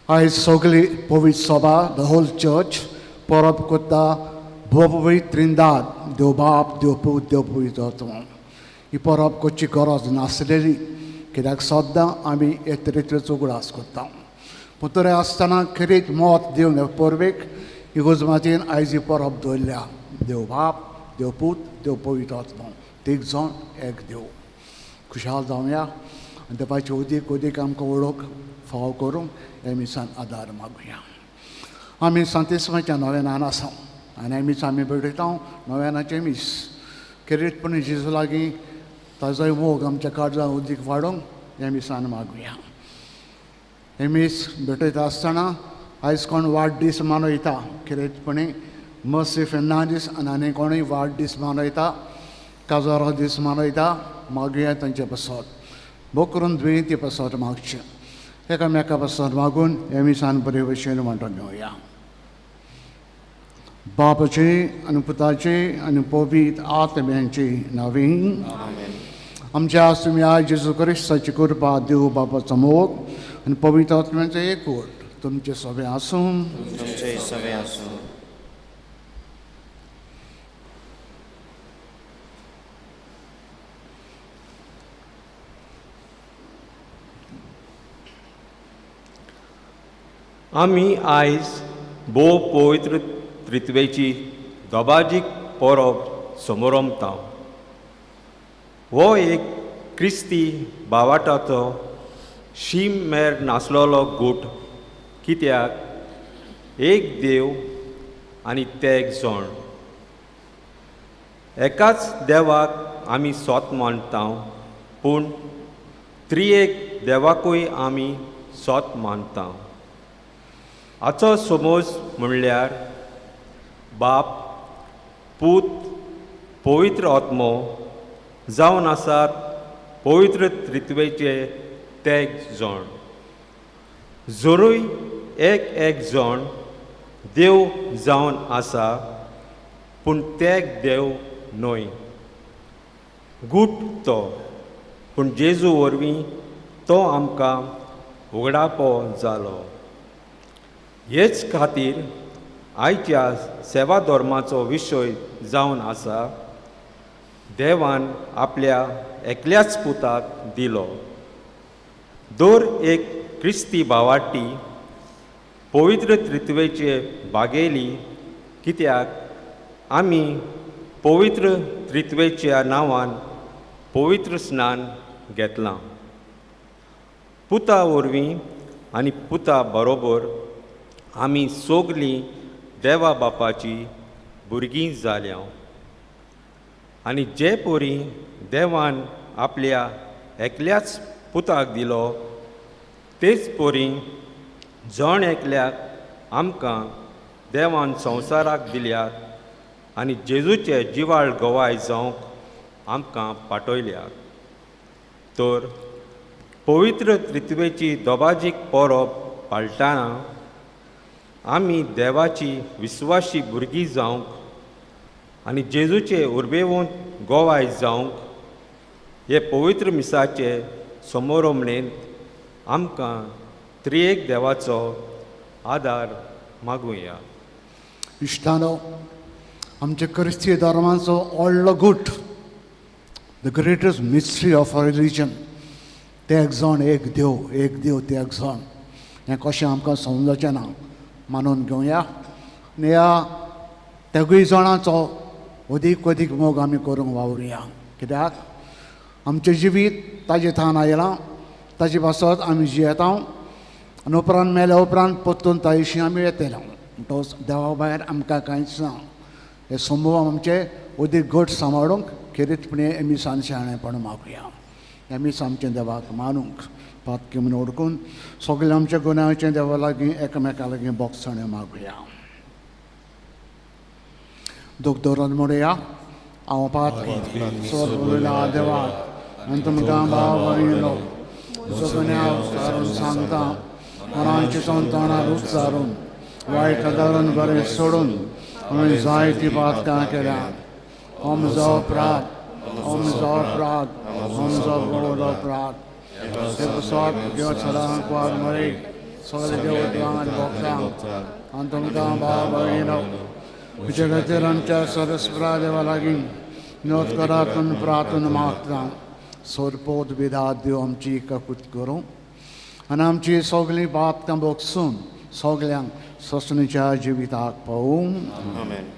I sogli povit soba, the whole church, porab kutta, bobovit trindad, deobab, deoput, deopuitotum. I porab kochi goros nasleri, kidak sodda, ami eteritre zugulas kutta. Putore astana kirit mot deu ne porvik, iguzmatin aizi porab dolia, deobab, deoput, deopuitotum. Tigzon, egg deu. Kushal damya, and the Pachodi Kodikam Korok, Faukorum, Emisan Adar Maguya. I mean Santismacha Novena Song, and I miss Ami Bertitown, Novena Chemis, Kerit Punijizulagi, Tazai Wogam Chakarza Udik Vadong, Emisan Maguya. Emis Bertitastana, Iskon Ward Dis Manoita, Kerit Puni, Mercy Fernandez, and Anikoni Ward Dis Manoita, Kazara Dis Manoita, Maguya Tanjapasot. Bokurun Dvinti Pasot Makcha. Ekameka Pasot Magun, Emisan Purivation Montonoya. Babachi, Anuputachi, Anupobit, Artemenchi, Navin. Amen. Amjasumia, Jesus Christ, such a good Badu, Baba Samok, and Pobitatmente Ekut, Tumche Saviasum. Tumche Saviasum. आमी आयज भोव पवित्र त्रित्वेची दोबाजीक परब समोरमता. हो एक क्रिस्ती भावाटाचो शीम मेर नासलोलो गुट, कित्याक एक देव आनी तेग जण. एकाच देवाक आमी सोत मानता, पूण त्रिएक देवाकूय आमी सोत मानता. हाचो समज म्हणल्यार बाप, पूत, पवित्र आत्मो जावन आसात पवित्र त्रित्वेचे तेग जण. जरूय एक जण देव जावन आसा, पूण तेग देव न्हय. गुट तो, पूण जेजू वरवीं तो आमकां उगडापो जालो. हेच खातीर आयच्या सेवा धर्माचो विशय जावन आसा, देवान आपल्या एकल्याच पुताक दिलो. दर एक क्रिस्ती भावाटी पवित्र त्रित्वेचे बागेली, कित्याक आमी पवित्र त्रित्वेच्या नांवान पवित्र स्नान घेतलां. पुता वरवीं आनी पुता बरोबर आमी सोगलीं देवा बापाची भुरगीं जाल्या. आनी जे पोरी देवान आपल्या एकल्याच पुताक दिलो, तेच पोरी जण एकल्याक आमकां देवान संवसाराक दिल्यात आनी जेजूचे जिवाळ गवाय जावंक आमकां पाठयल्यात. तर पवित्र त्रित्वेची दोबाजीक परब पाळटना आमी देवाची विस्वासी भुरगीं जावंक आनी जेजूचे उर्बेवंत गोवाय जावंक हे पवित्र मिसाचे समोरमणेंत आमकां त्रिएक देवाचो आदार मागुया. इश्टानो, आमच्या क्रिस्ती धर्माचो व्हडलो गुट, the greatest mystery of religion, ते एक जण एक देव ते एक जण हें कशें आमकां समजचें ना मानून घेवया आनी ह्या तेगूय जाणांचो अदीक मोग आमी करूंक वावरुया कित्याक आमचें जिवीत ताजे थान आयलां ताजे पासत आमी जियेता आनी उपरांत मेल्या उपरांत परतून तायेशी आमी येतले म्हणटच देवा भायर आमकां कांयच ना हे संभव आमचे अदीक घट सांबाळूंक खेरीतपणे एमिसान शहाणेपण मागुया एमीस आमचें देवाक मानूंक पातकी म्हूण ओडकून सगळे आमच्या गुन्यांचें देवा लागीं एकामेका लागीं बोगसणे मागुया दूख दवरून म्हणुया हांव पातकी सोद देवाक आनी तुमकां भाव भयणीनो सगळ्या उपचारून सांगता मनांची संतानां उपचारून वायट धरून बरें सोडून हांवें जायतीं पातकां केल्यात हो म्हजो अपराध हो म्हजो अपराध हो म्हजो व्हडलो अपराध ते पुसत देव सदांच वार मरे सगळे देव आनी भक्तांक आनी तुमकां भाव भयणीनो तुजे खातीर आमच्या सरस्वरा देवा लागीं नोत करातून प्रार्थना मागता सोरपोत विधात देव आमची कपूत करूं आनी आमची सगळीं पातकां बोगसून सगळ्यांक ससणीच्या जिविताक पावूं आमेन.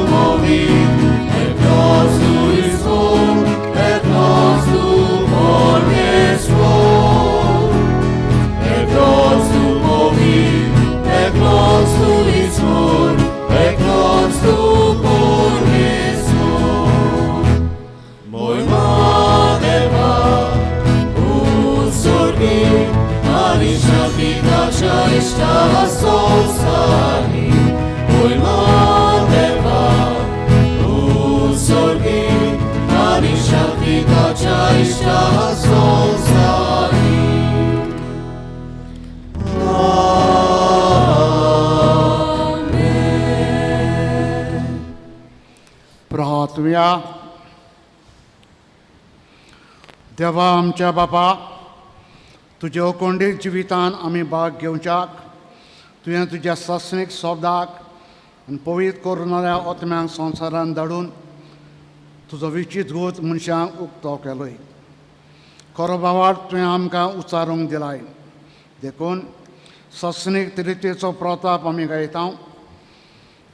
Movie, and close to his home. प्रार्थूया. देवा आमच्या बापा, तुजे अखंडीत जिवितान आमी भाग घेवच्याक तुवें तुज्या सस्नीक सोबदाक आनी पवित्र करणाऱ्या आत्म्यांक संवसारान धाडून तुजो विचित दूत मनशांक उक्तो केलोय. खरो भावार्थ तुवें आमकां उच्चारूंक दिलाय. देखून सस्नीक रितीचो प्रताप आमी गायता.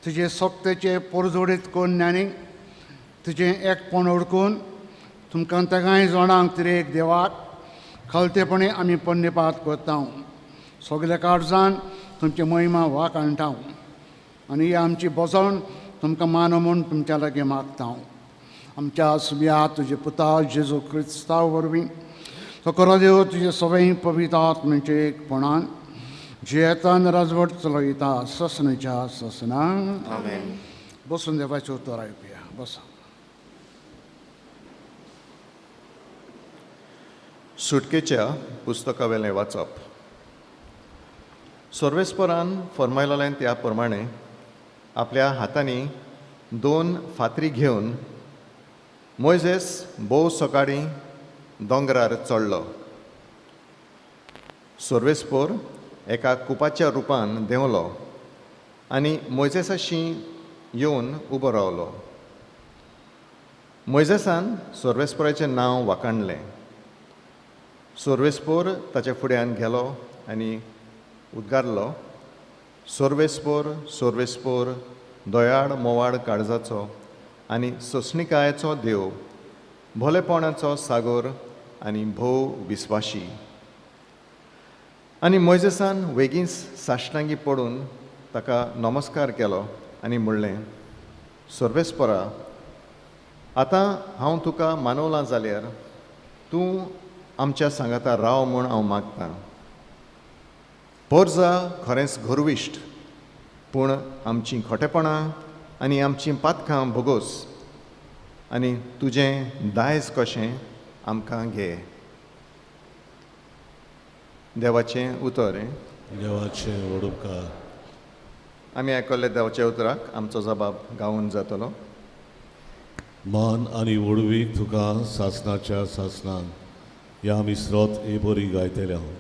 तुजे सक्तेचे परजोडीत कन्यांनी तुजें एकपण ओळखून तुमकां तेगाय जाणांक तिरेक देवाक खलतेपणी आमी पण्यपात करता. सगल्या काळजान तुमची महिमा वाकाणटा आनी ही आमची बसण तुमकां मानो म्हूण तुमच्या लागीं मागता. आमच्या सुब्या तुजे पुता जेजू क्रिस्ता वरवीं तो खरो देव तुजे सगळें पवित्र आत्म्याचे एकपणान जियेतान राजवट चलयता ससनेच्या ससनाक. बसून देवाचें उतर आयकुया. बसा. सुटकेच्या पुस्तका वेलें वाचप. सर्वेस्परान फर्मायलें त्या प्रमाणे आपल्या हातांनी 2 फातरी घेवन मोयजेस भोव सकाळीं दोंगरार चडलो. सर्वेस्पोर एका कुपाच्या रुपान देंवलो आनी मोयजेसाशी येवन उबो रावलो. मोयजेसान सर्वेस्पोराचें नांव वाखाणलें. सर्वेस्पोर ताचे फुड्यान गेलो आनी उद्गारलो, सर्वेस्पोर सर्वेस्पोर, दोयाड मोवाड काळजाचो आनी ससणिकायेचो देव, भोलेपणाचो सागोर आनी भोव विस्वाशी. आनी मोयजेसान वेगींच साश्टांगी पडून ताका नमस्कार केलो आनी म्हणलें, सर्वेस्पोरा, आतां हांव तुका मानवलां जाल्यार तूं आमच्या सांगाता राव म्हूण हांव मागतां. पोरजा खरेंच गर्विश्ट, पूण आमचीं खोटेपणां आनी आमचीं पातकां भोगोस आनी तुजें दायज कशें आमकां घे. देवाचें उतर. देवाचें ओडुपकार. आमी आयकल्ले देवाच्या उतराक आमचो जबाब गावून जातलो. मान आनी ओडवीक तुका सासणाच्या सासणान ह्या आमी स्रोत हे बरी गायतले हांव.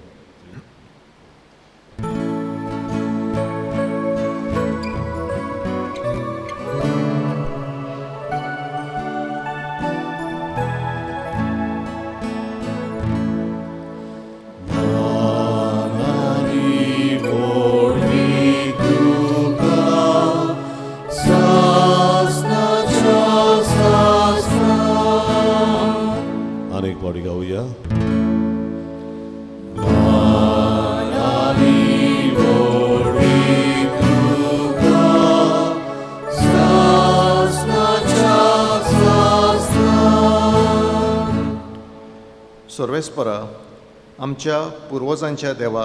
अनेक पावटी गावया. सर्वेस्परा, आमच्या पुर्वजांच्या देवा,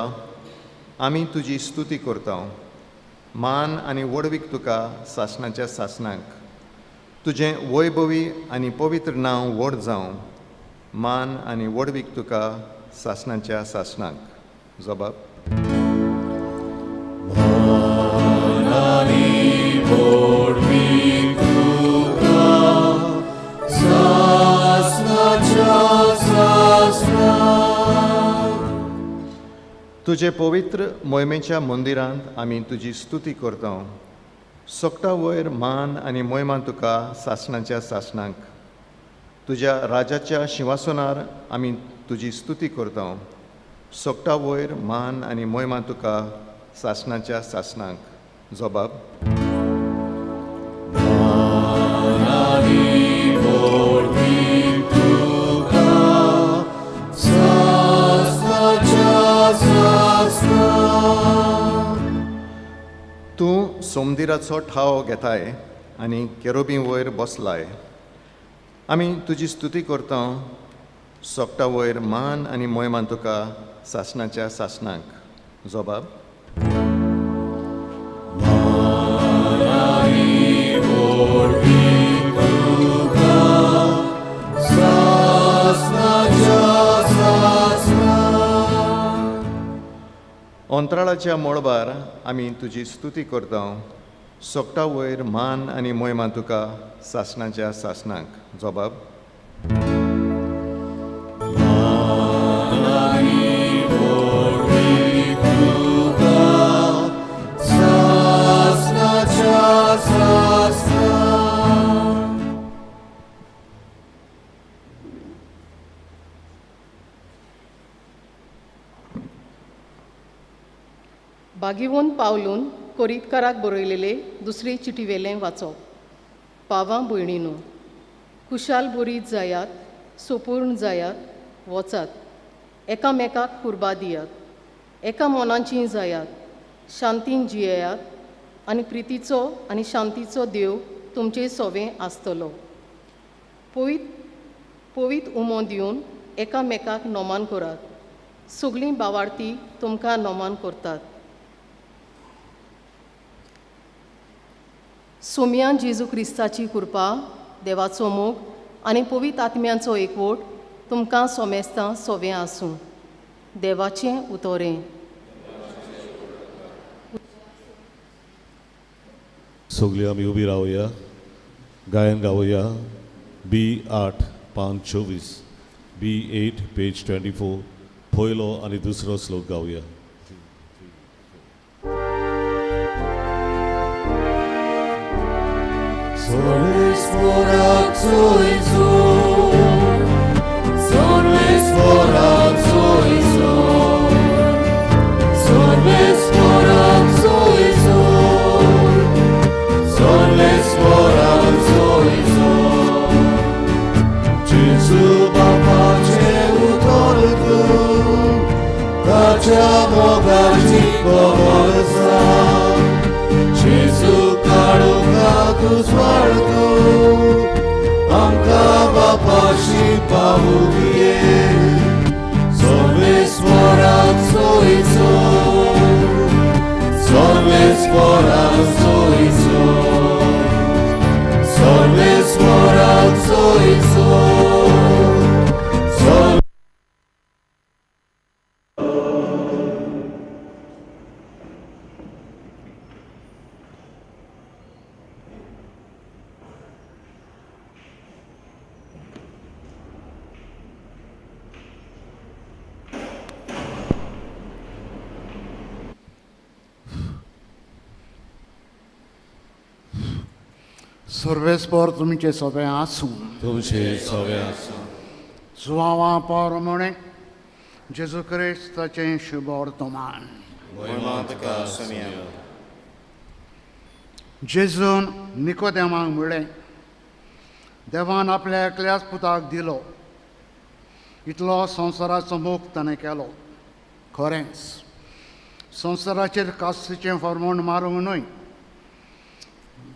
आमी तुजी स्तुती करता. मान आनी वडवीक तुका सासणाच्या सासणाक. तुजें वैभवी आनी पवित्र नांव व्हड जावं. मान आनी वडवीक तुका सासणाच्या सासणाक. जबाब. तुजे पवित्र मोहिमेच्या मंदिरांत आमी तुजी स्तुती करता. सोकटा वयर मान आनी मोहिमा तुका सासणाच्या सासणाक. तुज्या राजाच्या शिंवासनार आमी तुजी स्तुती करता. सोकटा वयर मान आनी मोहिमा तुका सासणाच्या सासणाक. जबाब. तूं मंदिराचो ठाव घेताय आनी केरोबी वयर बसलाय. आमी तुजी स्तुती करता, सोगटा वयर मान आनी मोयमान तुका सासणाच्या सासणांक. जबाब. अंतराळाच्या मळबार आमी तुजी स्तुती करता, सोगटा वयर मान आनी मोयमान तुका सासणाच्या सासणांक. जबाब. बागीवून पावलून कोरीतकाराक बरयलेले दुसरे चिटीवेलें वाचप. पावां भयणीनो, कुशाल बरीत जायात, सोपूर्ण जायात, वचात, एकामेकाक कुर्बा दियात, एका मोनाचीं जायात, शांतीन जियेयात आनी प्रितीचो आनी शांतीचो देव तुमचे सोबे आसतलो. पवीत उमो दिवन एकामेकाक नोमान करात. सगळीं बावार्थी तुमकां नोमान करतात. सोम्यान जेजू क्रिस्ताची कृपा, देवाचो मोग आनी पवीत आत्म्यांचो एकवट तुमकां सोमेस्तां सोबें आसूं. देवाचें उतोरें. सगळीं आमी उबी रावया, गायन गावया. B8 पान 24, B8 पेज 24, पयलो आनी दुसरो श्लोक गावया. Soles forat soizor, soles forat soizor, soles forat soizor, soles forat soizor. Gesù pace utorku, kacia mogaci kovolsa. Gesù karuka tu swargu, amka bapashi pavugie. Solves forat soizor, solves forat soizor, solves forat soizor, solves. सर्वेस्पर तुमचे सोबे आसूं. तुमचे सोबे आसूं. सुवावा प्रमाणे जेजू क्रिस्ताचें शुभ वर्तमान. जेजून निकोदेमाक म्हणलें, देवान आपल्या एकल्याच पुताक दिलो, इतलो संवसाराचो मोग ताणें केलो. खरेंच संवसाराचेर कास्तीचें फर्मोण मारूंक न्हय,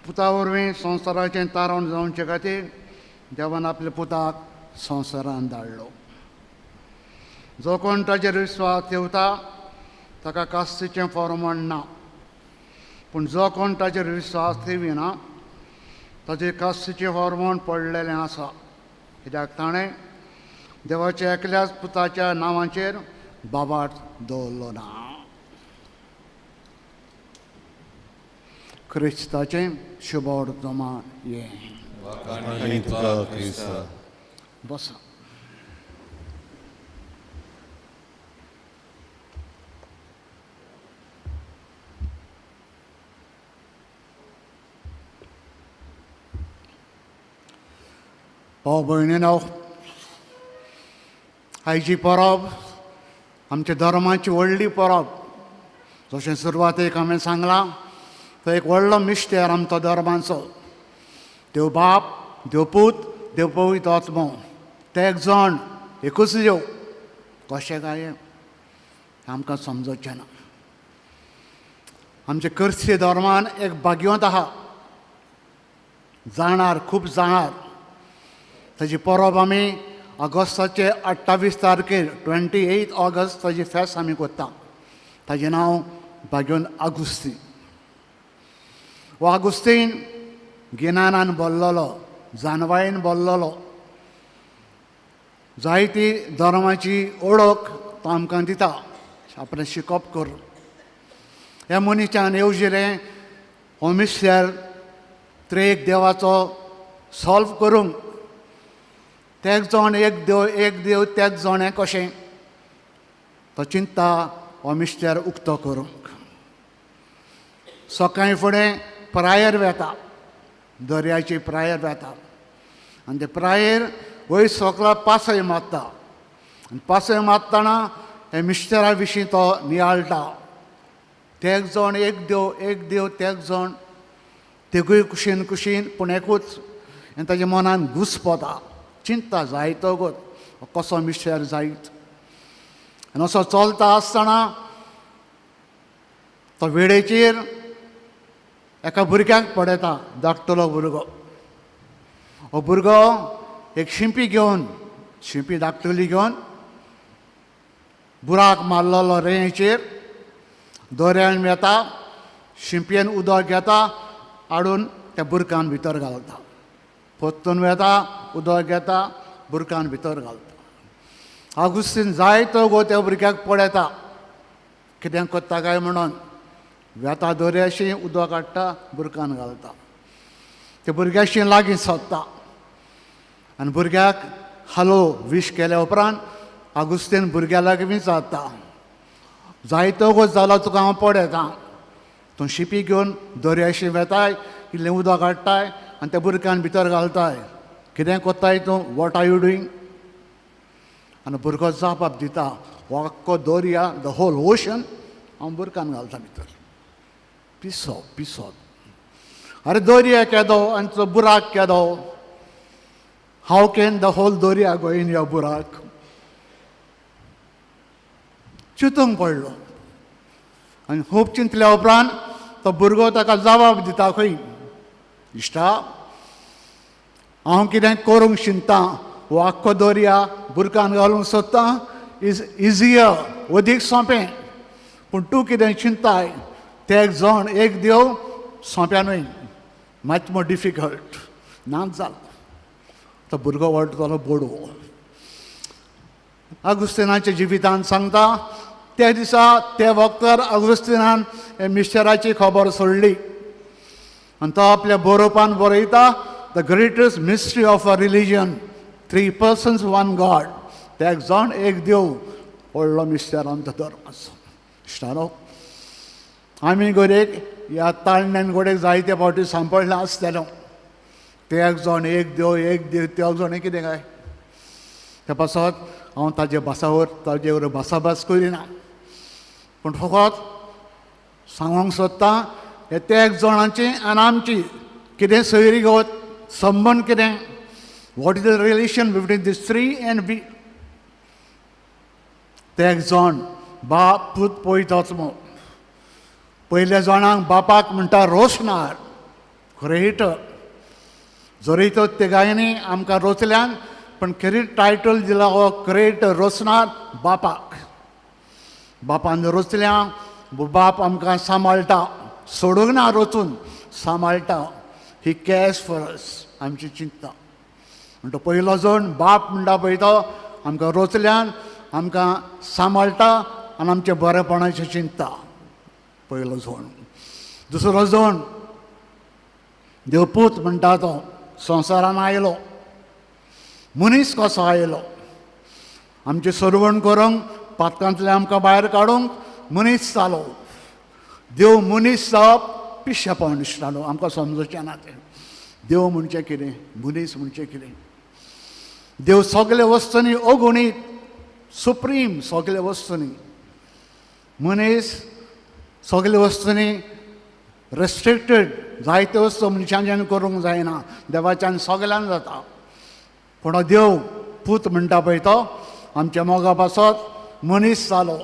पुता वरवीं संवसाराचें तारण जावचे खातीर देवान आपल्या पुताक संवसारांत धाडलो. जो कोण ताचेर विस्वास ठेवता ताका कास्तीचें फर्मोण ना, पूण जो कोण ताचेर विस्वास ठेविना ताचेर कास्तीचें फर्मोण पडलेलें आसा. कित्याक ताणें देवाच्या एकल्याच पुताच्या नांवाचेर बाबाट दवरलो ना. क्रिस्ताचें शुभ वर्तमान हें. बसा. भाव भयणीनो, आयची परब आमच्या धर्माची व्हडली परब. जशें सुरवातेक हांवें सांगलां, तो एक व्हडलो मिस्टेर आमचो धर्माचो. देव बाप, देव पूत, देव पवित्र आत्मो, ते एक जण, एकूच देव. कशें काय आमकां समजचें ना. आमचे क्रिस्ती धर्मान एक भाग्यवंत आहा, जाणार खूब जाणार. ताची परब आमी ऑगस्टाचे 28 तारखेर 28 ऑगस्ट ताजी फेस्त आमी करता. ताचें नांव भाग्यवंत आगुस्तीन. हो आगुस्तीन गिन्यानान भरलेलो, जानवायेन भरलेलो. जायती धर्माची ओळख तो आमकां दिता, आपणें शिकप करून. ह्या मनशान येवजिलें हो मिस्टर त्रेक देवाचो सॉल्व करूंक. तेग जाण एक देव तेग जाण हें कशें तो चिंता हो मिस्टर उक्तो करूंक. सकाळीं फुडें प्रायर वेता, दर्याची प्रायर वेता. आनी ते प्रायर वयर सकला पासय मारता. आनी पासय मारतना हे मिस्टरा विशीं तो नियाळटा. तेग जाण एक देव तेग जाण तेगूय कुशीन कुशीन पूण एकूच. आनी ताच्या मनान घुस्पता, चिंता जायतो गो कसो मिस्टर जायत. आनी असो चलता आसतना तो वेळेचेर एका भुरग्याक पडयता, धाकटलो भुरगो. हो भुरगो एक शिंपी घेवन, शिंपी धाकटुली घेवन बुराक मारलेलो रेंचेर दोऱ्यान येता. शिंपयेन उदक घेता, हाडून त्या बुरकान भितर घालता. पोत्तून वेता, उदक घेता, बुरकान भितर घालता. आगुस्तीन जायतो गो त्या भुरग्याक पळयता, कितें कोत्ता काय म्हणून. वेता दोऱ्याशी उदक हाडटा, बुरकान घालता. त्या भुरग्याशी लागीं सोदता आनी भुरग्याक हालो विश केल्या उपरांत आगुस्तीन भुरग्या लागीं विचारता, जायतो गो जाला तुका हांव पळयता. तूं शिपी घेवन दोऱ्याशी वेताय, इल्लें उदक हाडटाय आनी त्या बुरक्यान भितर घालताय. कितें कोत्ताय तूं? What are you doing? आनी भुरगो जापाप दिता, हो आख्खो दोर्या, द होल ओशन हांव बुरकान घालता भितर. पिसोत. अरे दोर्या केदो आनी तो बुराक केदो? हाव कॅन द होल दोर्या गो इन युअर बुराक? चिंतूंक पडलो. आनी खूब चिंतल्या उपरांत तो भुरगो ताका जबाब दिता, खंय इश्टा हांव कितें करूंक शिंता, हो आख्खो दोर्या बुरकान घालूंक सोदता, इज इजियर, अदीक सोंपें. पूण तूं कितें चिंताय, ते एक जण एक देव सोंप्यानूय मच मोर डिफिकल्ट. नाच जाला. तो भुरगो वळटलो बोडवो. आगुस्तिनाच्या जिवितांत सांगता, त्या दिसा ते वक्तार आगुस्तिनान हे मिस्टराची खबर सोडली. आनी तो आपल्या बरोवपान बरयता, the greatest mystery of a religion, 3 persons 1 God. ते एक जण एक देव, व्हडलो मिस्टर आमचो धर्माचो. इश्टानो, आमी गोरेक ह्या ताळण्यान गोडेक जायते फावटी सांपडला आसतलो. ते एक जण एक देव ते एक जण कितें काय. ते पासत हांव ताजे ताजे भासाभास करिना, पूण फकत सांगूंक सोदता, हे ते एक जाणांची आनी आमची कितें सोयरी घेवत संबंद कितें. What is the relation between these 3 and we. ते एक जण बाप पूत पळयताच मो. पयल्या जाणांक बापाक म्हणटा रोसनार, क्रिएटर. जोरयतो ते गायनी आमकां रोचल्यान, पण खरी टायटल दिला हो क्रिएटर रोसनार बापाक. बापान रोचल्या, बाप आमकां सांबाळटा, सोडूंक ना रोचून, सांबाळटा. ही कॅर्स फॉर अस, आमची चिंता. म्हणटा पयलो जण बाप म्हणटा पळय तो आमकां रोचल्यान आमकां सांबाळटा आनी आमच्या बरेपणाची चिंता. पयलो जण. दुसरो जण देवपूत म्हणटा तो संवसारान आयलो, मनीस कसो आयलो, आमची सरवण करूंक, पातकांतल्यान आमकां भायर काडूंक मनीस जालो. देव मनीस जावप पिशेपण दिसतालो, आमकां समजचें ना तें. देव म्हणचें कितें, मनीस म्हणचें कितें. देव सगळे वस्तूंनी अगुणीत, सुप्रीम सगळे वस्तूंनी. मनीस सगळे वस्तूंनी रेस्ट्रिक्टेड. जायते वस्तू मनशांच्यान करूंक जायना, देवाच्यान सगळ्यान जाता. पूण देव पूत म्हणटा पळय तो आमच्या मोगा पासत मनीस जालो.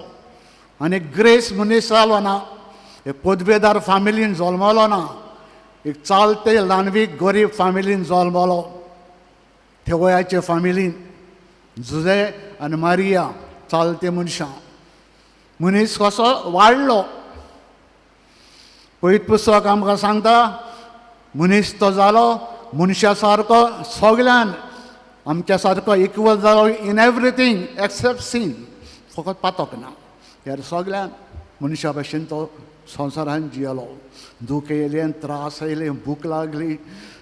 आनी ग्रेस मनीस जालो ना, एक पदवेदार फॅमिलीन जल्मलो ना, एक चालते ल्हानवीक गरीब फॅमिलीन जल्मलो. थेवयाचे फॅमिलीन जुजे आनी मारिया चालते मनशां. मनीस कसो वाडलो. पयत पुस्तक आमकां सांगता मनीस तो जालो मनशा सारको सगळ्यान आमच्या सारको इक्वल जालो इन एवरीथींग एक्सेप्ट सीन. फकत पातक ना, ह्या सगळ्यान मनशा भशेन तो संवसारान जियलो. दूख येयलें, त्रास येयले, भूक लागली,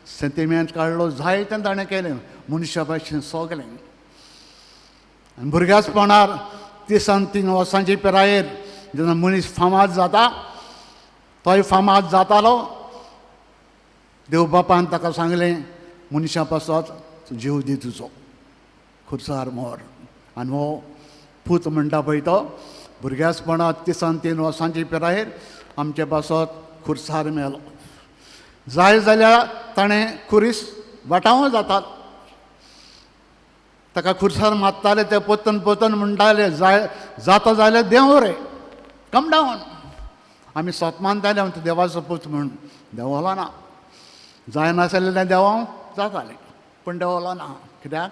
सेंटिमेंट काडलो, जायतें ताणें केलें मनशा भशेन सगळें. आनी भुरग्याचपणार 33 वर्सांचे पिरायेर जेन्ना मनीस फामाद जाता, तोय फामाद जातालो. देव बापान ताका सांगलें मनशा पासत जीव दी तुजो, खुर्सार मोर. आनी हो पूत म्हणटा पळय तो भुरग्याचपणांत 33 वर्सांचे पिरायेर आमचे पासत खुर्सार मेलो. जाय जाल्यार ताणें खुरीस वाटावूं जाता. ताका खुर्सार मारताले ते पोतन पोतन म्हणटाले जाता जाल्यार देंव रे, कम डावन. आमी स्वत मानताले हांव देवाचो पूत म्हूण. देंवलो ना. जायनासलें देंवों जातालें, पूण देंवलो ना. कित्याक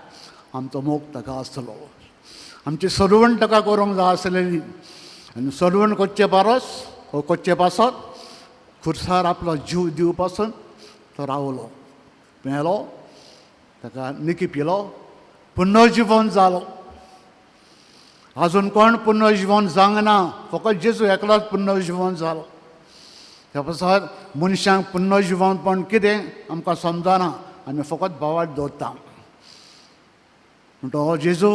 आमचो मोग ताका आसलो. आमची सरवण ताका करूंक जाय आसलेली. आनी सरवण करचे परस वो करचे पासत खुर्सार आपलो जीव दिव पासून तो रावलो, मेलो, ताका निकी पिलो, पुनर्जीवन जालो. आजून कोण पुनर्जीवन जावंक ना, फकत जेजू एकलोच पुनर्जीवन जालो. त्या पासत मनशांक पुनर्जीवन पण कितें आमकां समजना, आमी फकत बोवाळ दवरता. म्हणटा हो जेजू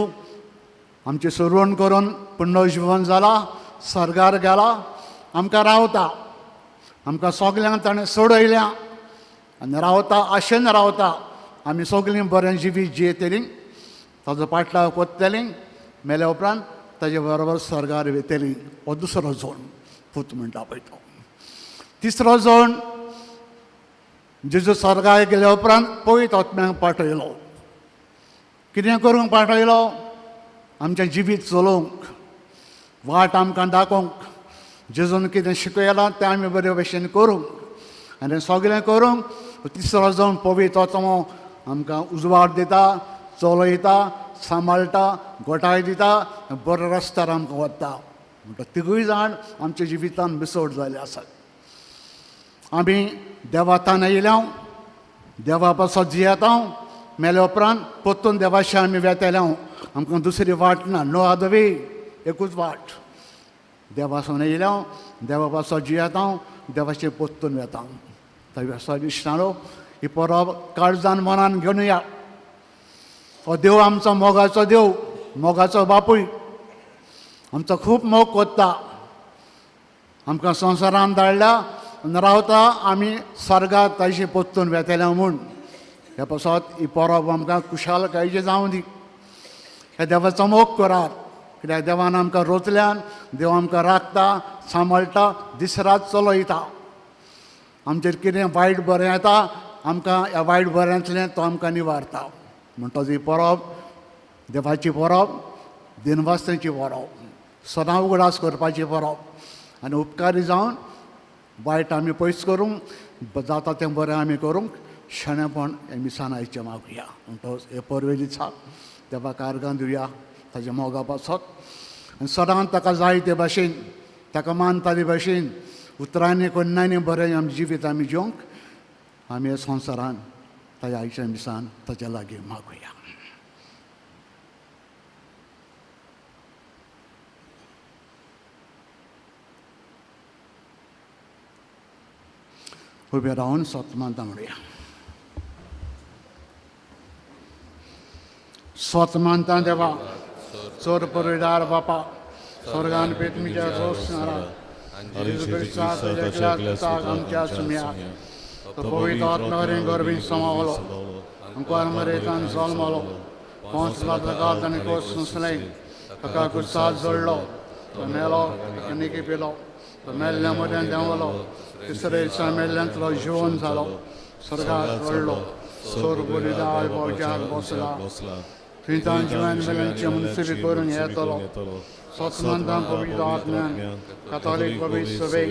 आमची सरवण करून पुनर्जीवन जाला, सर्गार गेला, आमकां रावता. आमकां सगल्यांक ताणें सोडयल्या आनी रावता, आशेन रावता. आमी सगळीं बरें जिवीत जियेतलीं, ताजो पाटलाव कोत्तेलीं, मेले उपरांत ताजे बरोबर सर्गार वयतलीं. हो दुसरो जोड पूत म्हणटा पळय तो. तिसरो जोड जेजू सर्गार गेल्या उपरांत पयत आत्म्यांक पाठयलो. कितें करूंक पाठयलो? आमचें जिवीत चलोवंक, वाट आमकां दाखोवंक. जेजून कितें शिकयलां तें आमी बरे भशेन करूंक. आनी सगळें करूंक तिसरो जावन पवित्र आत्मो आमकां उजवाड दिता, चलयता, सांबाळटा, घोटाय दिता, बऱ्या रस्त्यार आमकां व्हरता. म्हणटा तिगूय जाण आमच्या जिवितान बिसोड जाले आसात. आमी देवातान येयल्या, देवा पासत जियेता, मेले उपरांत परतून देवाशी आमी वेतेल्या. आमकां दुसरी वाट ना, नो अदर वे, एकूच वाट. देवासून येयल्या, देवा पासत जियेता, देवाचे परतून वेता. तर इश्टानो, ही परब काळजान मनान घेवन या. हो देव आमचो मोगाचो देव, मोगाचो बापूय. आमचो खूब मोग कोत्ता. आमकां संवसारान धाडल्या आनी रावता आमी सर्गाक ताजे परतून वेतेल्या म्हूण. हे पासत ही परब आमकां कुशालकायेची जावं दी. हे देवाचो मोग करात, कित्याक देवान आमकां रोचल्यान देव आमकां राखता, सांबाळटा, दीस रात चलयता. आमचेर कितें वायट बरें येता, आमकां ह्या वायट बऱ्यांतलें तो आमकां निवारता. म्हणटच ही परब देवाची परब, दिनवासतेची परब, सदां उगडास करपाची परब. आनी उपकारी जावन वायट आमी पयस करूंक, जाता तें बरें आमी करूंक शणेपण हे मिसान आयचें मागुया. म्हणटच हे परबे दिसा देवाक आर्गां दिवया ताच्या मोगा पासत. आनी सदां ताका जाय ते भाशेन, ताका मानताले भाशेन उतरांनी कन्यांनी बरें आमचें जिवीत आमी जिवंक आमी ह्या संवसारान ताच्या आयच्या मिसान ताच्या लागीं मागुया. उबे रावन स्वतमांत म्हणुया. स्वतमांता देवा, चोर परोयदार बापा, स्वर्गान पेटमीच्या रोसणारा आमच्या सुम्या तो पवित्र आत्म्यावरील गरबीन समावलो. आमकां मरेतान जल्मलो, 5 लाखांत आनी कोस सुसलें, ताका कुर्सार जोडलो, तो मेलो, ताका निकी पिलो, तो मेल्ल्या मदें देंवलो, तिसरे दिसा मेल्ल्यांतलो जिवन जालो, स्वर्गाक वळलो, चोर परोयदार बोज्याक बसला. थंयच्यान जिवन मेल्ल्यांचे मुनसिबी करून येतलो. स्वतमंतान पवित्र आत्म्यान, कातोलीक पवित्र सभेक,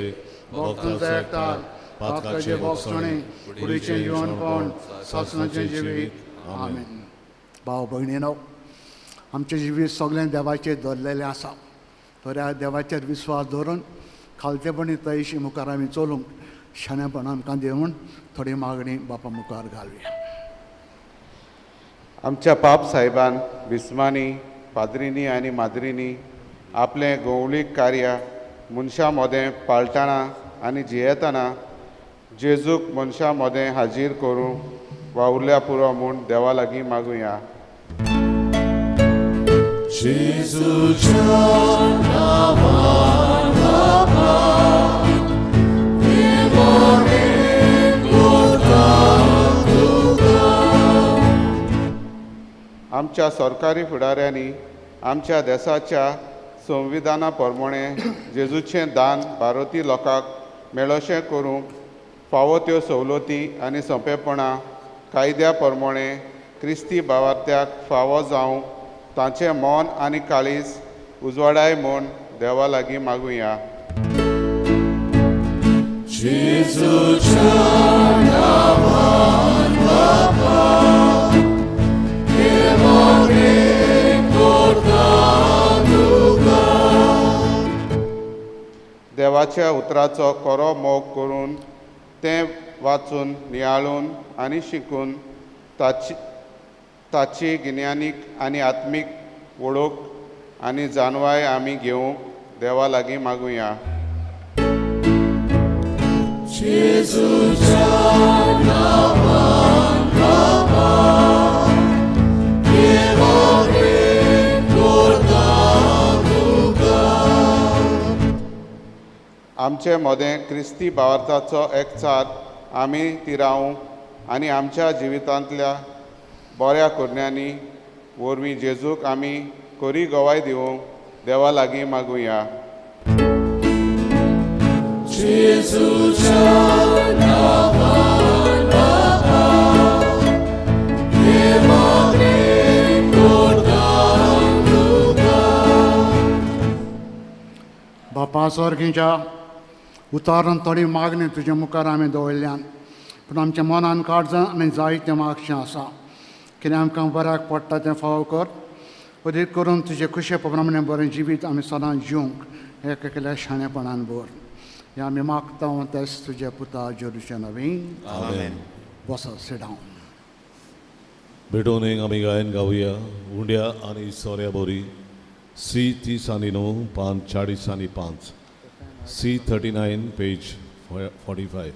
भक्तांचे एकठांय पातकाचे भोगसणे कुडीचें जिवनपण सासणाचें जिवीत आमेन. भाव भयणीनो, आमचें जिवीत सगळें देवाचेर धरलेलें आसा. ह्या देवाचेर विस्वास दवरून खालतेपणी तयशी मुखार आमी चलूंक शाणेपण आमकां दिवून थोडी मागणी बापा मुखार घालुया. आमच्या पाप साहेबान बिस्मानी पाद्रिनी आनी माद्रिनी आपलें गवळीक कार्य मनशां मोदें पाळटना आनी जियेतना जेजूक मनशां मोदें हाजीर करूंक वावुरल्या पुरो म्हूण देवा लागीं मागुया. आमच्या सरकारी फुडाऱ्यांनी आमच्या देशाच्या संविधाना प्रमाणे जेजूचें दान भारतीय लोकांक मेळोशें करूंक फावो त्यो सवलती आनी सोंपेपणां कायद्या प्रमाणे क्रिस्ती भावार्थ्याक फावो जावंक तांचें मन आनी काळीज उजवाडाय म्हूण देवा लागीं मागुया. देवाच्या उतराचो खरो मोग करून तें वाचून नियाळून आनी शिकून ताची गिन्यानीक आनी आत्मीक वळख आनी जानवाय आमी घेवंक देवा लागीं मागुया. आमचे मोदें क्रिस्ती भावार्थाचो एकचार आमी तिरावंक आनी आमच्या जिवितांतल्या बऱ्या कुरण्यांनी वरवीं जेजूक आमी खरी गवाय दिवंक देवा लागीं मागुया. बापा स्वर्गीच्या उतारान थोडी मागणी तुज्या मुखार आमी दवरल्यान, पूण आमच्या मनान काळजां आनी जायतें मागचें आसा. कितें आमकां बऱ्याक पडटा तें फावो कर. अदीक करून तुजे खुशे प्रमाणे बरें जिवीत आमी सदांच जिवंक एकेल्या शाणेपणान भर. हें आमी मागता तेच तुजे पुता जेजूचे नवीन आमेन. बसा सिट डावन. बेटोनेक आमी गायन गावया उंड्या आनी सोऱ्या बोरी. C30 आनी 9 पान 40 आनी 5. C39 page 45.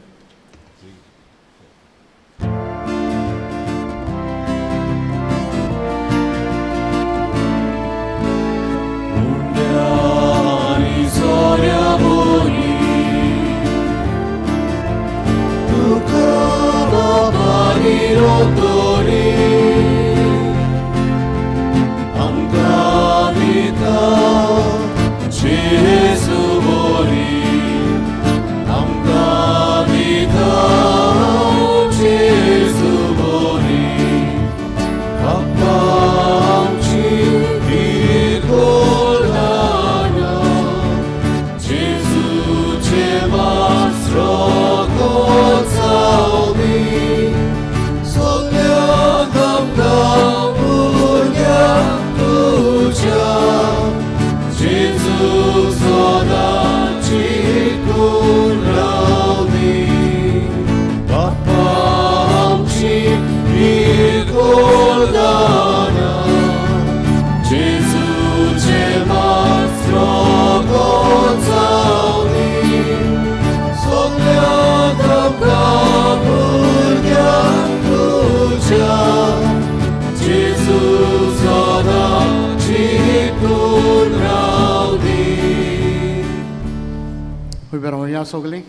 या सगळीं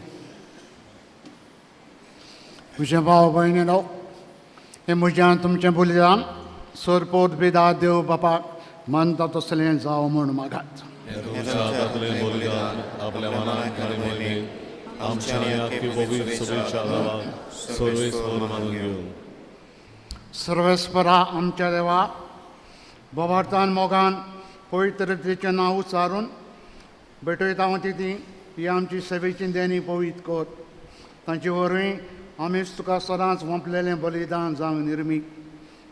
म्हजे भाव भयणीनो, हें म्हज्यान तुमचें बलिदान सोरपोत बिदा देव बापाक मानता तसलें जावं म्हूण मागात. आपल्या मनात आनी मोहिमेन आमच्या आनी आख्खी पवित्र सभेच्या नांवान सर्वेस्पर मानून घेवन. सर्वेस्परा आमच्या देवा, बोवार्थान मोगान पवित्रतेचें नांव उच्चारून भेटयता हांव ती ही आमची सेवेची देणी पवित्र कर. तांचे वरवीं आमीच तुका सदांच ओंपलेलें बलिदान जावं निर्मीक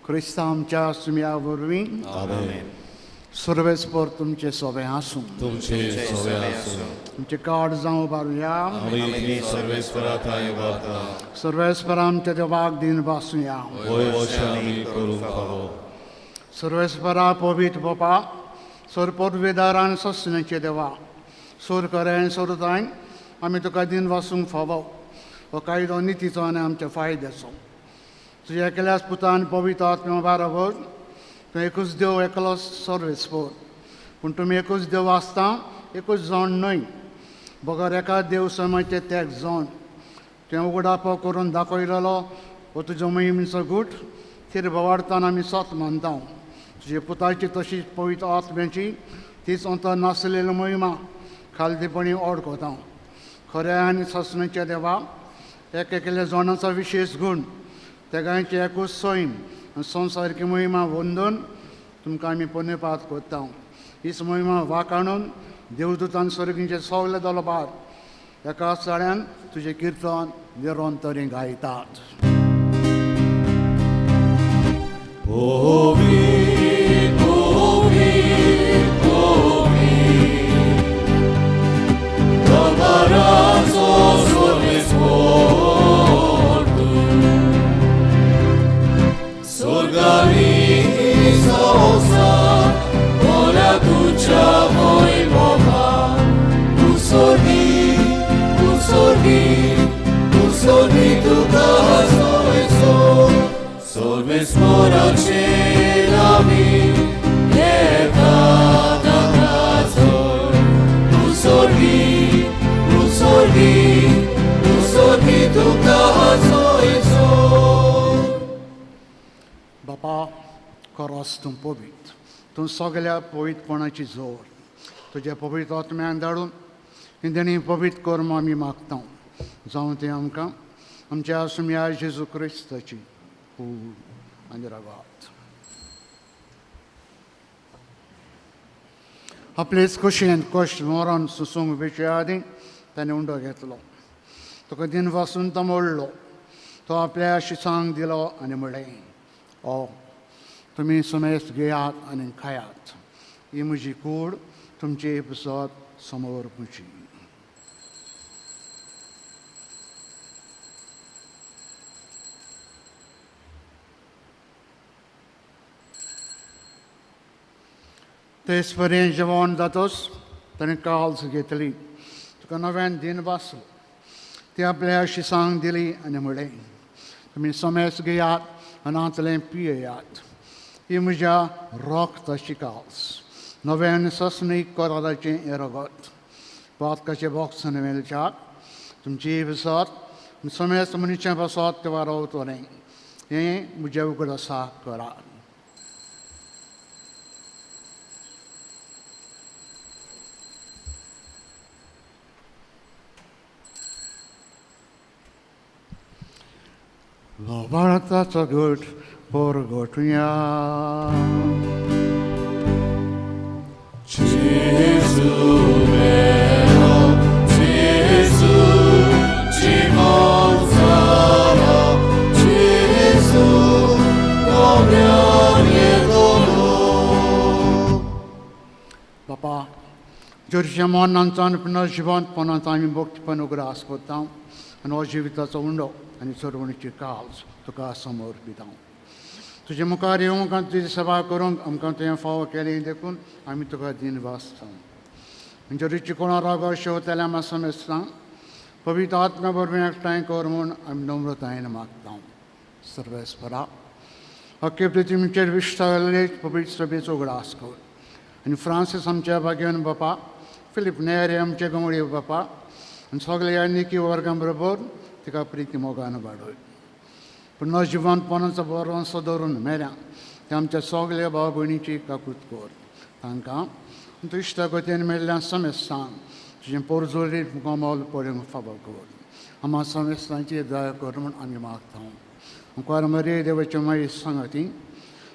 क्रिस्ता आमच्या सुम्या वरवीं सर्वेस्पर तुमचे सोबे आसूं. तुमचे सोबे आसूं. तुमचे कार्ड जावं उबारुया. आमी सर्वेस्परा थंय उबारता. सर्वेस्पर आमच्या देवाक दिन वासूया. होय अशें आमी करूंक फावो. सर्वेस्परा पवित्र बापा सोर पदवेदारान सस्नेचे देवा सोर करें सोरताय आमी तुका दिन वासूंक फावो. हो कायदो नितीचो आनी आमच्या फायद्याचो. तुज्या एकल्याच पुतान पवित्र आत्म्या बाराबर तूं एकूच देव एकलो सर्वेस्पर. पूण तुमी एकूच देव आसता एकूच जण न्हय. बगर एका देव समयचे ते जण तें उगडापो करून दाखयलेलो हो तुजो मोहिमेचो गूट थिर भवाडताना आमी सत मानता. तुजे पुताची तशीच पवित्र आत्म्याची तीच अंतर नासलेली मोहिमा खालतीपणी ओड कोता. खऱ्या आनी ससणेच्या देवा एकेल्या जणांचा विशेष गुण त्या गायचे एकूच सैम आनी संवसारीक मोहिमा वंदन तुमकां आमी पुण्यपात करता. हीच मोहिमा वाकाणून देवदूतान स्वर्गीचे सगळे दलबार एका सड्यान तुजें किर्तन निरंतरी गायतात. बापा खरोच तूं पवित्र. तूं सगळ्या पवित्रपणाची जोर तुज्या पवित्र आत्म्यान धाडून हिंदणी पवित्र कर म्हूण आमी मागता. जावं तें आमकां आमच्या सुम्या जेजू क्रिस्ताची कूड आनी रगात. आपलेच खोशयेन कश्ट मरण सुसूंक वेचे आदी ताणें उंडो घेतलो. तुका दिन वासून तो मोडलो. तो आपल्या शिसांक दिलो आनी म्हणलें ओ तुमी समेस्त घेयात आनी खायात. ही म्हजी कूड तुमचे पुसत समोर पुची. तेच पर्यंत जेवण जातच ताणें काल्स घेतली. तुका नव्यान दिन वासलो. ती आपल्या शिसांक दिली आनी म्हणलें तुमी समेस्त घेयात आनी आंतलें पियेयात. ही म्हज्या रोगताची काल्स नव्यान ससनीक कोरादाचें हें रगत. पातकाचे बॉक्सान मेलच्याक तुमची बसत समेस्त मनशां बसत तेव्हा रावतलें. हें म्हजें उगडासा करात. Lovartaचा घट परगटुया. Gesù mio, Gesù ci consola, Gesù come ogni बापा जोरच्या मनांचान पुन्हा जिवंतपणांत आमी भक्तीपण उगडास करता आनी हो जिविताचो उंडो आनी चडवणीची काल्स तुका समर्पिता. तुजे मुखार येवंक आनी तुजी सेवा करूंक आमकां तुवें फावो केलें देखून आमी तुका दिन वाचता. म्हणजे रुची कोणा रागो शेवतल्या आमी समेस्ता पवित्र आत्म्या बरोबर एकठांय कर म्हूण आमी नम्रतायेन मागता. सर्वेस्परा अख्खे पृथ्वीचेर विश्वासले पवित्र सभेचो उगडास कर. आनी फ्रांसीस आमच्या भाग्यवान बापा फिलीप नेरे आमचे गवळी बापा आनी सगळे आनिकी वर्गां बरोबर तिका प्रिती मोगान वाडय. पुन्हा जिवंतपणाचो बरोसो धरून मेऱ्या ते आमच्या सगळ्या भाव भयणीची काकूत कर. तांकां तूं इश्टागतीन मेळिल्ल्या समेस्तान तुजें पोरजोरीत कोमोल पडूंक फावो कर. आम्हा समेस्तांची दया कर म्हूण आमी मागता. मुखार मरे देवाच्या माई सांगाती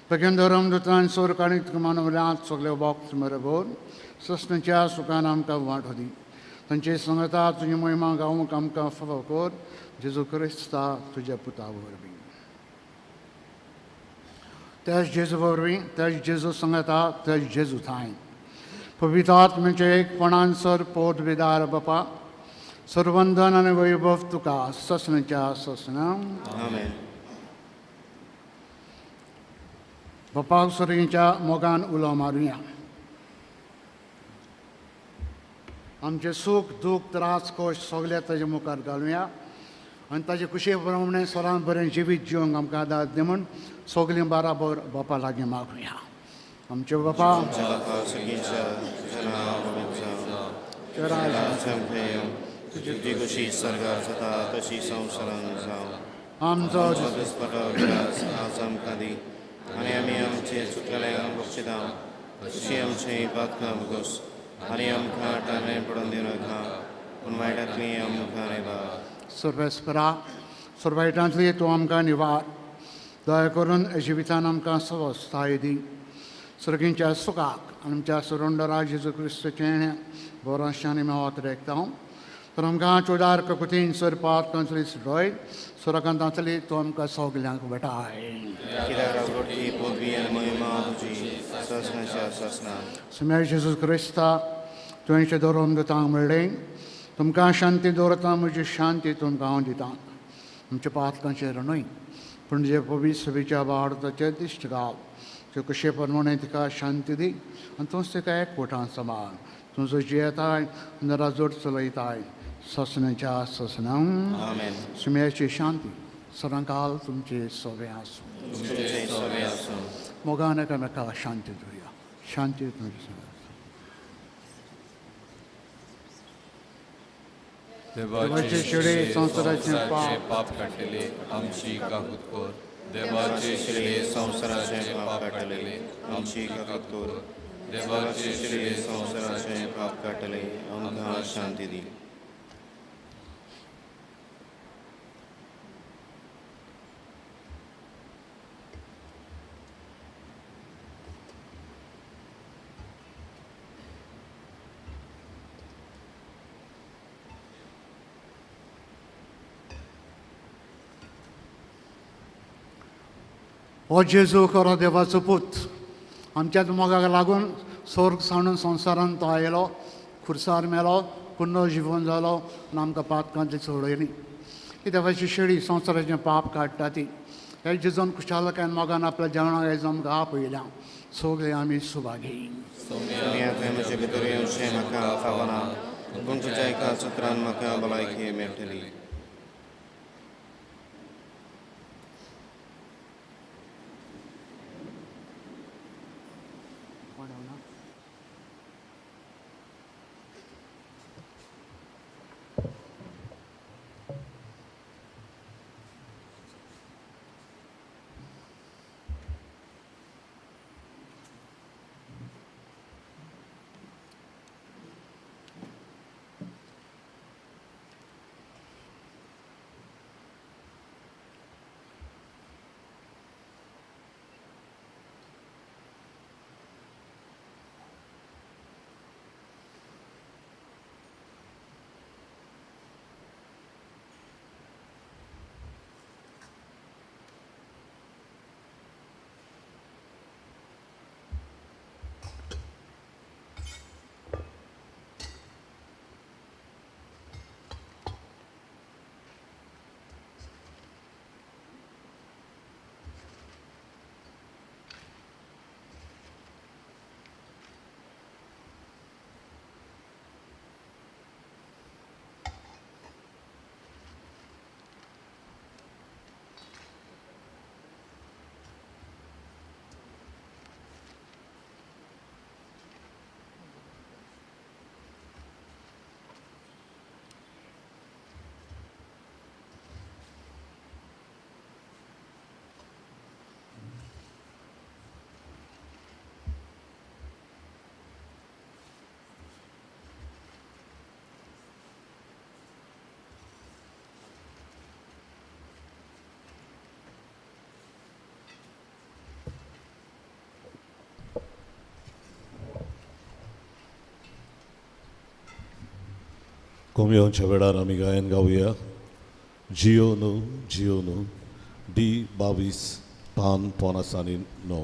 बेगीन धरम दुतान सोर काडीत मानवल्यांत सगळे भक्त बरोबर सस्नाच्या सुखान आमकां वांटो दी. तांचे संगता तुजी महिमा गावूंक आमकां फावो कर जेजू क्रिस्ता तुज्या पुता वरवीं. तेच जेजू वरवीं, तेच जेजू संगता, तेच जेजू थंय पवित्र आत्म्याचे एकपणान सर पोट विदार बापा, सर्वंदन आनी वैभव तुका ससनाच्या ससना. आमेन. बापाक सर्गीच्या मोगान उलो मारुया. आमचे सूख दूख त्रास कोश सगळे ताजे मुखार घालुया आनी ताजे कुशे प्रमाणे सरान बरें जिवीत जिवंक आमकां दाद दी म्हूण सगळीं बाराबर बापा लागीं मागुया. आमचे बापा तुजी कशी सर्गार जाता तशी संवसारांत जावं. आमचो आज आमकां दी आनी आमी आमचे चुकलेल्यांक बक्षिता तशी आमची पातकां भोगोस आनी आमकां टाळ्ळे पडून दिनाका पूण वायटांतली आमकां निवार. सर्वेस्परा सर्वायटांतली तूं आमकां निवार. दया करून जिवितान आमकां स्वस्थाय दी. सर्गींच्या सुखाक आमच्या सुरुंडरा जेजू क्रिस्तचें बोराशांनी मेवत रेखता तर आमकां चोदार ककुतीन सरपात कंचली सुरय सुरकांतांतली तूं आमकां सगल्यांक वटाय. कित्याक आवडटी पदवी आनी महिमा तुजी ससनाच्या ससना. सुमेर जेजू क्रिस्ता तुवेंचे धोरून दितांक म्हणलें तुमकां शांती दवरता म्हजी शांती तुमकां हांव दितां. आमच्या पातकांचेर न्हय पूण जे पवित्र सभेच्या वाडताचे दिश्ट घाल. त्यो कशे प्रमाणे तिका शांती दी आनी तूंच तिका एकवटान सांबाळ. तूं जो जियेताय आनी राजवट चलयताय ससनाच्या ससना. आमेन. सुमेरची शांती सदांकाल तुमचे सोबे आसूं. तुमचे सोबे आसूं. मोगान एकामेकाक शांती दिवया. शांती तुमचे देवाचे शिळे संसाराचे पाप काडलेले आमची काकूत कर. देवाचे शिळे संवसाराचे पाप काडलेले आमची काकूत कर. देवाचे शिळे संवसाराचे पाप काडलेले आमकां शांती दी. हो जेजू खरो देवाचो पूत आमच्याच मोगाक लागून स्वर्ग सांडून संवसारांत तो आयलो खुर्सार मेलो पुन्नो जिवन जालो आनी आमकां पातकांतली सोडयली. ही देवाची शेळी संवसाराचें पाप काडटा ती. हे जेजून खुशालकायेन मोगान आपल्या जेवणाक आयज आमकां आपयल्या. सगळे आमी सुभागी. म्हजे भितर येवचें म्हाका फावना पूण तुज्या एका सुत्रान म्हाका भलायकी मेळटली. कोंबयांच्या वेळार आमी गायन गावया जिओ न्हू D22 पान 59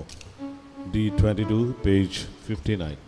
D22 page 59.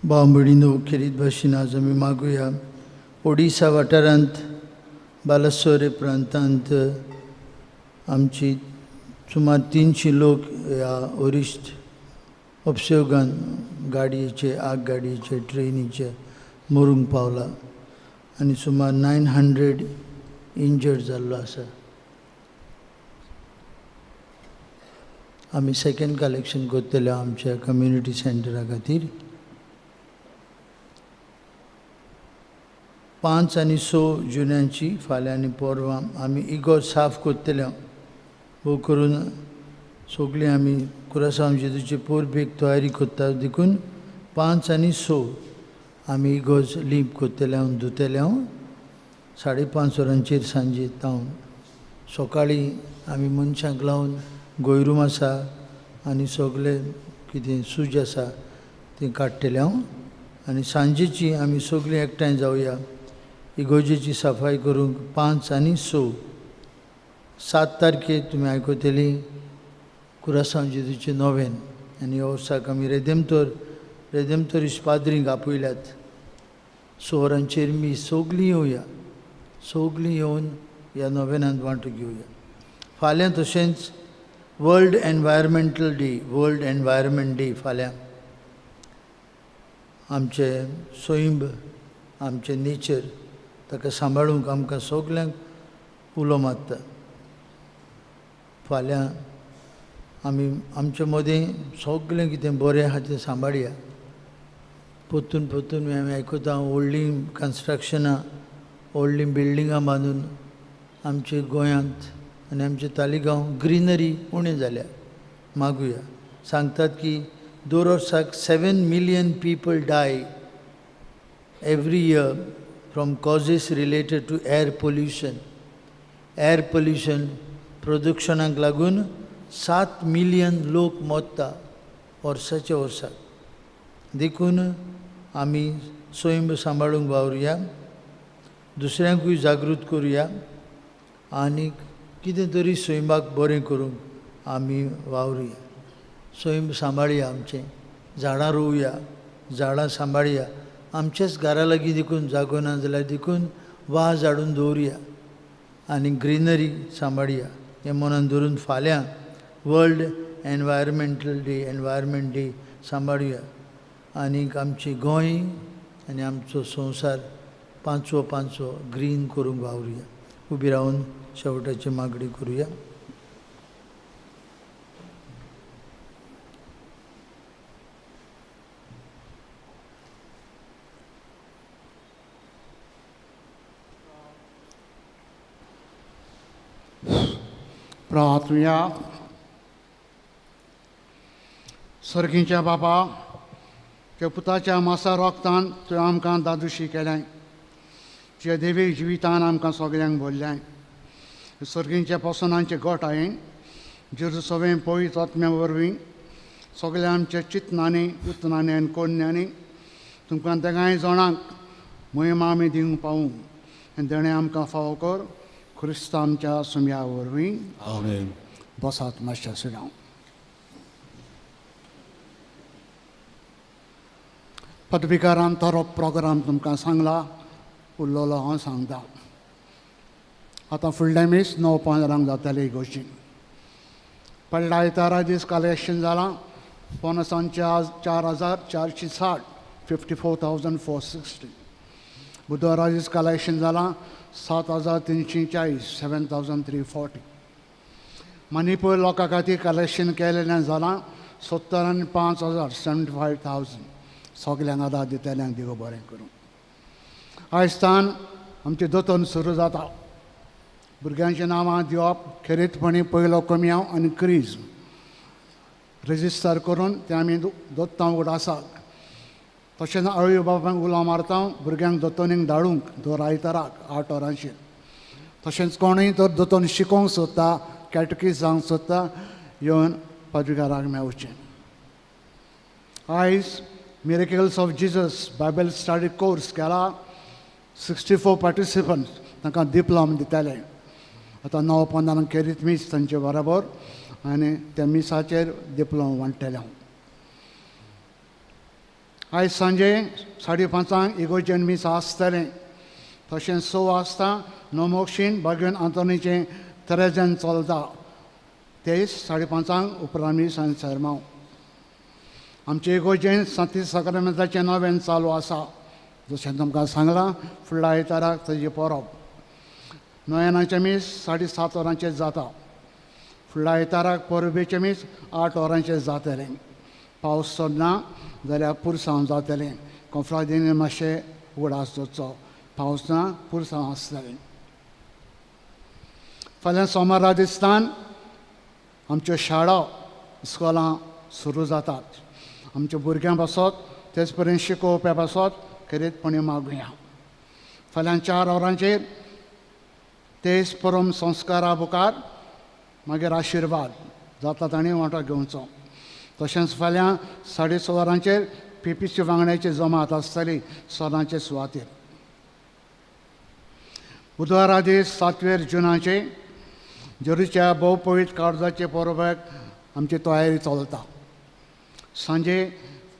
बांबडीनो खेरीत भाशेन आज आमी मागुया ओडिसा वाठारांत बालासोरे प्रांतांत आमची सुमार 300 लोक ह्या ओरिश्ट उपसयोगान गाडयेचे आगगाडयेचे ट्रेनीचे मरूंक पावला आनी सुमार 900 इंजर्ड जाल्लो आसा. आमी सेकंड कलेक्शन करतले आमच्या कम्युनिटी सेंटरा खातीर 5 आनी 6 जुन्यांची फाल्यां आनी परवां आमी इगोर्ज साफ करतले. भोव करून सगळीं आमी कुरासांव जेजूचे पोरबेक तयारी करता देखून 5 आनी 6 आमी इगोर्ज लीप करतले धुतले 5:30 वरांचेर सांजे तावन सकाळीं आमी मनशांक लावन गोयरूम आसा आनी सगळे कितें सूज आसा तें काडटलें आनी सांजेची आमी सगळीं एकठांय जावया इगोजेची सफाई करूंक 5 आनी 6 7 तारखेक तुमी आयकतली कुरासांव जेजूचें नोवेन आनी ह्या वर्साक आमी रेदेमतोर इश्पाद्रींक आपयल्यात सुवरांचेर मी सगळीं येवया, सगळीं येवन ह्या नोवेनांत वांटो घेवया. फाल्यां तशेंच world environmental day, world environment day फाल्यां. आमचे सैम, आमचे नेचर ताका सांबाळूंक आमकां सगल्यांक उलो मारता. फाल्यां आमी आमचे मदें सगळें कितें बरें आहा तें सांबाळया. परतून परतून आमी आयकता व्हडलीं कन्स्ट्रक्शनां, व्हडलीं बिल्डिंगां बांदून आमच्या गोंयांत आनी आमच्या तालिगांव ग्रीनरी उणें जाल्या. मागुया. सांगतात की 2 वर्साक 7 million people die every year from causes related to air pollution. Air pollution प्रदुशणाक लागून 7 मिलियन लोक मरता वर्साच्या वर्साक. देखून आमी सैम सांबाळूंक वावरुया, दुसऱ्यांकूय जागृत करुया आनी कितें तरी सैमाक बरें करूंक आमी वावरुया. सैम सांबाळया, आमचें झाडां रोवया, झाडां सांबाळया. आमच्याच घरा लागीं देखून जागो ना जाल्यार देखून वाज हाडून दवरुया आनी ग्रीनरी सांबाळया. हें मनान धरून फाल्यां world environmental day, environment day सांबाळुया आनीक आमची गोंय आनी आमचो संवसार पांचवो ग्रीन करूंक वावरुया. उबी रावन शेवटाची मागणी करुया. प्रार्थना. सर्गीच्या बाबा, त्या पुताच्या मासा रोगतान तुवें आमकां दादुशी केलें, तुज्या देवीक जिवितान आमकां सगल्यांक भरलें. सर्गीच्या पसनांचे गोठ हांवें जेजू सवें पवित्र आत्म्या वरवीं सगल्या आमच्या चिंतनांनी, उतनांनी आनी कोन्यांनी तुमकां तेगाय जाणांक महिमा आमी दिवंक पावूं. आनी ताणें आमकां फावो कर क्रिस्त आमच्या सुम्या वरवीं. आमेन. बसात मातशें सुनाव. पदविकारान तो प्रोग्राम तुमकां सांगला, उरलेलो हांव सांगता. आतां फुडल्या मीस 9:15 जातले इगोर्जीन. पडल्या आयतारा दीस कलेक्शन जालां पणसांचे आज 4,460, 54,460. बुधवारा दीस कलेक्शन जालां 7,340, 7,340. मणिपूर लोकां खातीर कलेक्शन केलेलें जालां 75,000, 75,000. सगल्यांक आदार दितल्यांक देव बरें करूं. आयजतान आमचें दोतोन सुरू जाता. भुरग्यांचीं नांवां दिवप खेरीतपणी पयलो कम्याव आनी क्रीज रेजिस्टर करून ते आमी दोत्ता उडासाक. तशेंच आवय बापायक उलो मारता भुरग्यांक दोतोनीक धाडूंक दर आयताराक 8 वरांचेर. तशेंच कोणूय तर दोतोन शिकोवंक सोदता, कॅटकीज जावंक सोदता, येवन पदविकाराक मेळचें. आयज miracles of Jesus Bible study course केला. 64 पार्टिसिपंट्स तांकां डिप्लोमा दिताले. आतां 9:15 खेरीत मीस तांचे बरोबर आनी त्या मिसाचेर डिप्लोमा वांटलेले हांव. आयज सांजे 5:30 इगोर्जेन मीस आसतलें. तशेंच 6 वाजता नोमोक्षीन भगवान आंतोनीचें तेरेजन चलता. तेच 5:30 उपरांत मीस आनी सरमांव. आमचे इगोर्जेन सती सक्रामेंताचें नवें चालू आसा. जशें तुमकां सांगलां फुडल्या आयताराक ताजें परब. नोवेनाचें मीस 7:30 वरांचेर जाता. फुडल्या आयताराक परबेचें मीस 8 वरांचेर जातलें. पावस चड ना जाल्यार पुरसांव जातलें. कोंफरादेनी मातशें उगडास दवरचो. पावस ना पुरसांव आसतलें. फाल्यां सोमारा दिसतान आमच्यो शाळा इस्कॉलां सुरू जातात. आमच्या भुरग्यां पासत तेच पर्यंत शिकोवप्या पासत खेरीतपणी मागुया. फाल्यां 4 वरांचेर तेच परम संस्कारा मुखार मागीर आशिर्वाद जाता ताणें वांटो घेवचो. तशेंच फाल्यां 6:30 वरांचेर PPC वांगड्याची जमात आसतली सदांचे सुवातेर. बुधवारा दीस 7 जुनाचे जेरूच्या भोवपवित्र काळजाचे परबेक आमची तयारी चलता. सांजे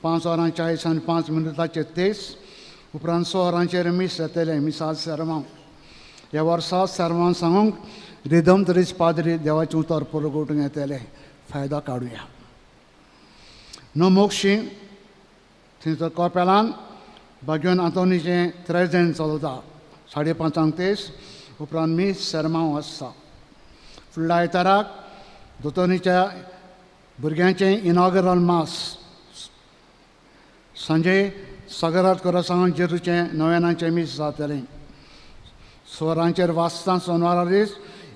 5:40 आनी 5 मिनटाचेर तेस उपरांत सोरांचेर मीस येतले मिसाच सर्वांक ह्या वर्सा सर्वांक सांगूंक रिदम तरीच पाद्री देवाचें उतर परगोटूंक येतले फायदो काडुया. नो मोक्षी थंयसर कोपेलान बागेवन आंतोनीचें त्रेजेंट चलता 5:30 तेस उपरांत मीस सर्मांव आसता. फुडल्या आयताराक दोतोनीच्या भुरग्यांचें इनॉगरल मास सांजे सागरात कोरासांव जेरूचें नव्यानाचें मीस जातलें. स्वरांचेर वाचता सोनवारा दीस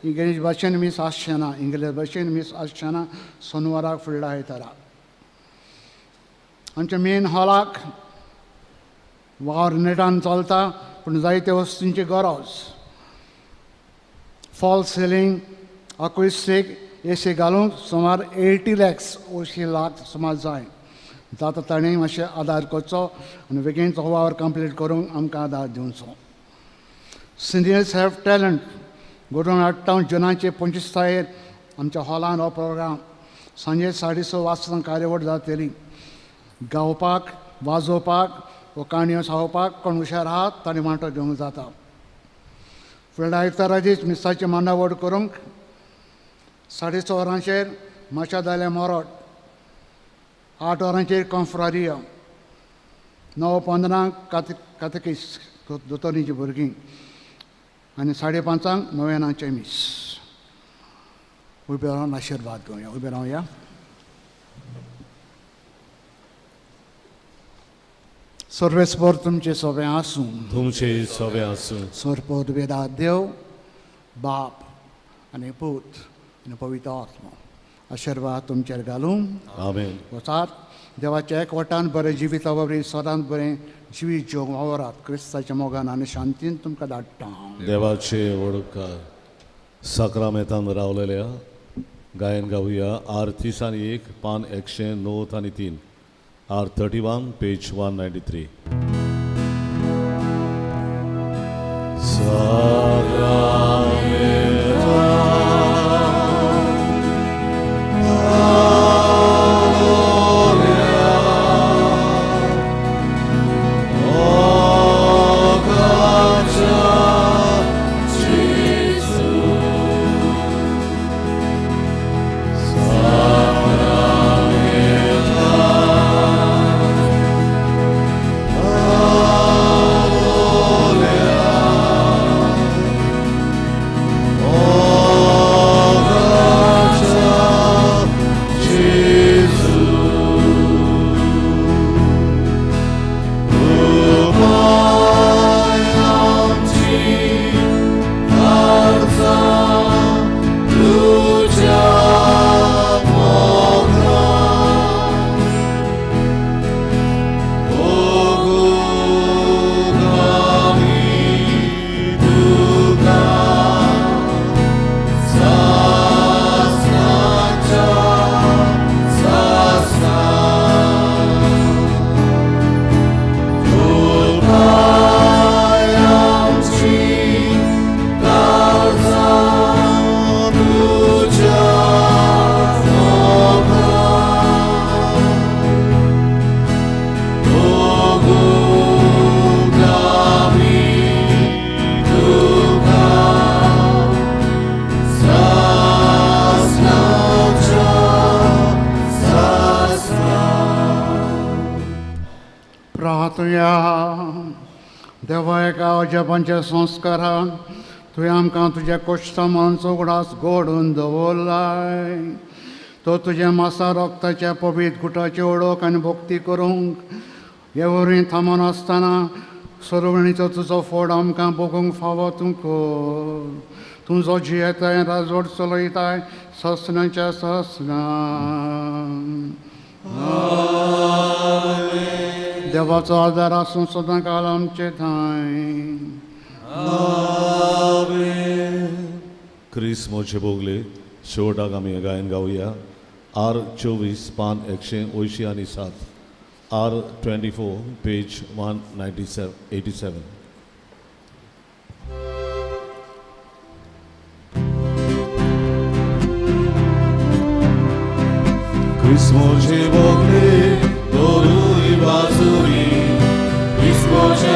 इंग्लीश भाशेन मीस आसचें ना, इंग्लीश भाशेन मीस आसचें ना सोनवाराक फुडल्या आयताराक. आमच्या मेन हॉलाक वावर नेटान चलता पूण जायत्या वस्तूंची गरज. फॉल सिलींग अक्विस्टीक एसी घालूंक सुमार 80 लाख सुमार जाय. जाता ताणें मातशें आदार करचो आनी बेगीन तो वावर कंप्लीट करूंक आमकां आदार दिवचो. सिनियर्स हॅव टॅलंट घडोवन हाडटा जुनाचे 25 तारीख आमच्या हॉलान हो प्रोग्राम सांजे 6:30 वाजता कार्यावळ जातली. गावपाक वाजोवपाक वो काणयो सांगपाक कोण हुशार आहात ताणें वांटो घेवंक जाता. फुडल्या आयतारा दीस मिसाची मांडावळ करूंक 6:30 वरांचेर माशा जाल्या मोरोट, 8 वरांचेर कॉन्फ्रारिया, 9:15 कातकीस दोतोनीची भुरगीं आनी 5:30 नव्यानाचें मीस. उबे रावन आशिर्वाद घेवया. उबे रावया. सर्वेस्पर तुमचे सोबे आसूं. तुमचे सोबे आसूं. सर्पोद वेदा देव बाप आनी पूत आनी पवित्र आत्मा आशिर्वाद तुमचेर घालूं. आमेन. वचात देवाच्या एकवटान बरें जिविता बरें सदांच बरें जिवीत जग वावरात क्रिस्ताच्या मोगान आनी शांतीन तुमकां धाडटा. देवाचे वडकार साक्रामेंतान रावलेल्या गायन गावया R301 पान 109 आनी 3 R31 पेज 193. देवा एका अजबांच्या संस्कारान तुवें आमकां तुज्या कोश्टमांचो उगडास घडोवन दवरलाय. तो तुज्या मासा रक्ताच्या पवित्र गुटाची ओळख आनी भक्ती करूंक हे वरी थांबून आसतना सरवणीचो तुजो फोड आमकां भोगूंक फावो तूं कर. तुजो जियेताय राजवट चलयताय ससनाच्या ससना. देवाचो आदार आसूं सदां काल आमचे थंय. क्रिस्मोचे बोगले शेवटाक आमी गायन गावया R24 पान 180 आनी 7 R24 page 187. Cristoce bogle, dorui bazuri, Cristoce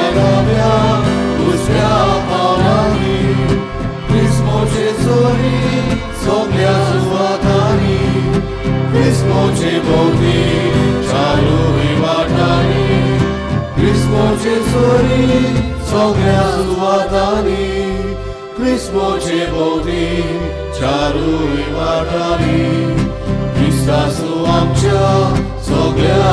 सगळ्या सुवातांनी क्रिस्मोचे भोवती चारूय वाटांनी क्रिस्तासू आमच्या सगळ्या